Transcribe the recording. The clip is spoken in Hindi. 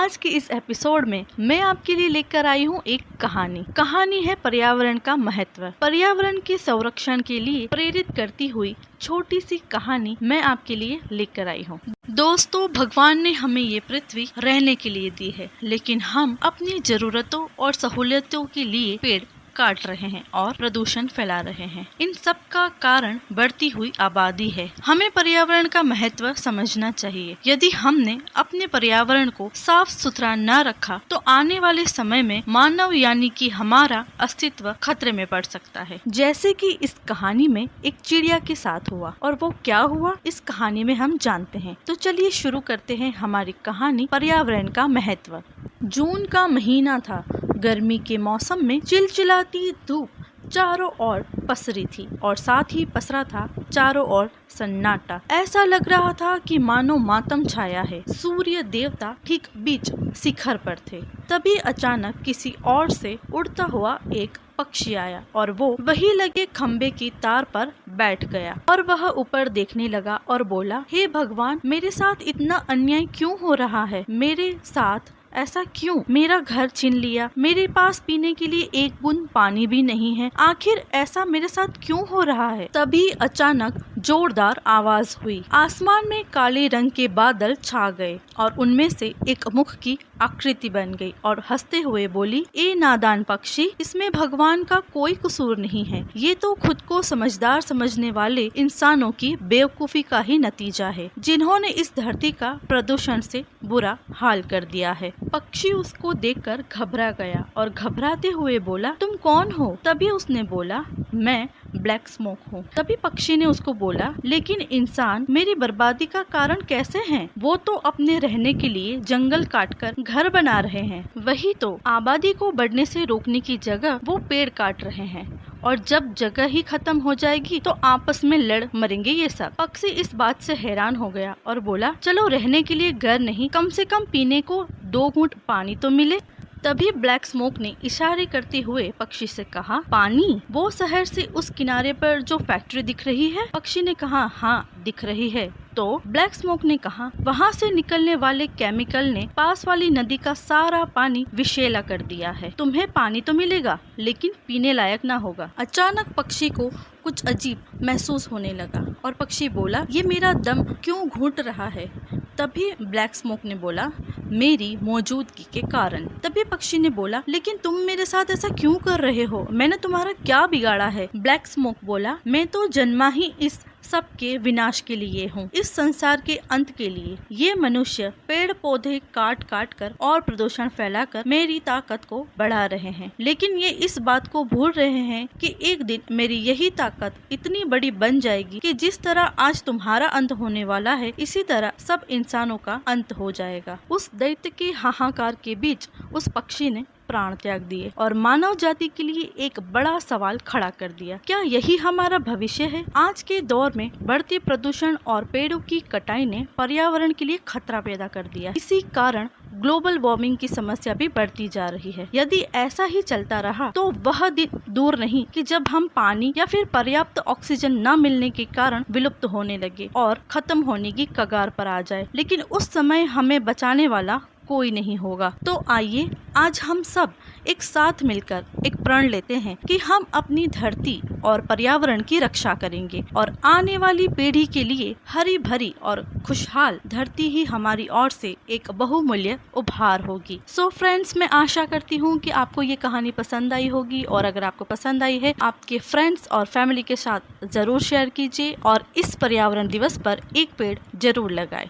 आज की इस एपिसोड में मैं आपके लिए लेकर आई हूँ एक कहानी है पर्यावरण का महत्व। पर्यावरण के संरक्षण के लिए प्रेरित करती हुई छोटी सी कहानी मैं आपके लिए लेकर आई हूँ। दोस्तों, भगवान ने हमें ये पृथ्वी रहने के लिए दी है, लेकिन हम अपनी जरूरतों और सहूलियतों के लिए पेड़ काट रहे हैं और प्रदूषण फैला रहे हैं। इन सब का कारण बढ़ती हुई आबादी है। हमें पर्यावरण का महत्व समझना चाहिए। यदि हमने अपने पर्यावरण को साफ सुथरा न रखा तो आने वाले समय में मानव यानी कि हमारा अस्तित्व खतरे में पड़ सकता है, जैसे कि इस कहानी में एक चिड़िया के साथ हुआ। और वो क्या हुआ इस कहानी में हम जानते हैं। तो चलिए शुरू करते हैं हमारी कहानी पर्यावरण का महत्व। जून का महीना था। गर्मी के मौसम में चिलचिलाती धूप चारों ओर पसरी थी और साथ ही पसरा था चारों ओर सन्नाटा। ऐसा लग रहा था कि मानो मातम छाया है। सूर्य देवता ठीक बीच शिखर पर थे। तभी अचानक किसी ओर से उड़ता हुआ एक पक्षी आया और वो वही लगे खम्बे की तार पर बैठ गया और वह ऊपर देखने लगा और बोला, हे भगवान, मेरे साथ इतना अन्याय क्यों हो रहा है? मेरे साथ ऐसा क्यों? मेरा घर छीन लिया, मेरे पास पीने के लिए एक बूंद पानी भी नहीं है। आखिर ऐसा मेरे साथ क्यों हो रहा है? तभी अचानक जोरदार आवाज हुई। आसमान में काले रंग के बादल छा गए और उनमें से एक मुख की आकृति बन गई और हंसते हुए बोली, ए नादान पक्षी, इसमें भगवान का कोई कसूर नहीं है। ये तो खुद को समझदार समझने वाले इंसानों की बेवकूफी का ही नतीजा है, जिन्होंने इस धरती का प्रदूषण से बुरा हाल कर दिया है। पक्षी उसको देखकर घबरा गया और घबराते हुए बोला, तुम कौन हो? तभी उसने बोला, मैं ब्लैक स्मोक हूँ। तभी पक्षी ने उसको बोला, लेकिन इंसान मेरी बर्बादी का कारण कैसे हैं? वो तो अपने रहने के लिए जंगल काटकर घर बना रहे हैं। वही तो आबादी को बढ़ने से रोकने की जगह वो पेड़ काट रहे हैं और जब जगह ही खत्म हो जाएगी तो आपस में लड़ मरेंगे ये सब। पक्षी इस बात से हैरान हो गया और बोला, चलो रहने के लिए घर नहीं, कम से कम पीने को 2 घूंट पानी तो मिले। तभी ब्लैक स्मोक ने इशारे करते हुए पक्षी से कहा, पानी? वो शहर से उस किनारे पर जो फैक्ट्री दिख रही है? पक्षी ने कहा, हाँ दिख रही है। तो ब्लैक स्मोक ने कहा, वहाँ से निकलने वाले केमिकल ने पास वाली नदी का सारा पानी विषैला कर दिया है। तुम्हें पानी तो मिलेगा लेकिन पीने लायक ना होगा। अचानक पक्षी को कुछ अजीब महसूस होने लगा और पक्षी बोला, ये मेरा दम क्यों घुट रहा है? तभी ब्लैक स्मोक ने बोला, मेरी मौजूदगी के कारण। तभी पक्षी ने बोला, लेकिन तुम मेरे साथ ऐसा क्यों कर रहे हो? मैंने तुम्हारा क्या बिगाड़ा है? ब्लैक स्मोक बोला, मैं तो जन्मा ही इस सबके विनाश के लिए हूँ, इस संसार के अंत के लिए। ये मनुष्य पेड़ पौधे काट काट कर और प्रदूषण फैलाकर मेरी ताकत को बढ़ा रहे हैं, लेकिन ये इस बात को भूल रहे हैं कि एक दिन मेरी यही ताकत इतनी बड़ी बन जाएगी कि जिस तरह आज तुम्हारा अंत होने वाला है, इसी तरह सब इंसानों का अंत हो जाएगा। उस दैत्य के हाहाकार के बीच उस पक्षी ने प्राण त्याग दिए और मानव जाति के लिए एक बड़ा सवाल खड़ा कर दिया, क्या यही हमारा भविष्य है? आज के दौर में बढ़ते प्रदूषण और पेड़ों की कटाई ने पर्यावरण के लिए खतरा पैदा कर दिया। इसी कारण ग्लोबल वार्मिंग की समस्या भी बढ़ती जा रही है। यदि ऐसा ही चलता रहा तो वह दिन दूर नहीं कि जब हम पानी या फिर पर्याप्त ऑक्सीजन न मिलने के कारण विलुप्त होने लगे और खत्म होने की कगार पर आ जाए, लेकिन उस समय हमें बचाने वाला कोई नहीं होगा। तो आइए आज हम सब एक साथ मिलकर एक प्रण लेते हैं कि हम अपनी धरती और पर्यावरण की रक्षा करेंगे और आने वाली पीढ़ी के लिए हरी भरी और खुशहाल धरती ही हमारी ओर से एक बहुमूल्य उपहार होगी। सो फ्रेंड्स, मैं आशा करती हूँ कि आपको ये कहानी पसंद आई होगी और अगर आपको पसंद आई है, आपके फ्रेंड्स और फैमिली के साथ जरूर शेयर कीजिए और इस पर्यावरण दिवस पर एक पेड़ जरूर लगाएं।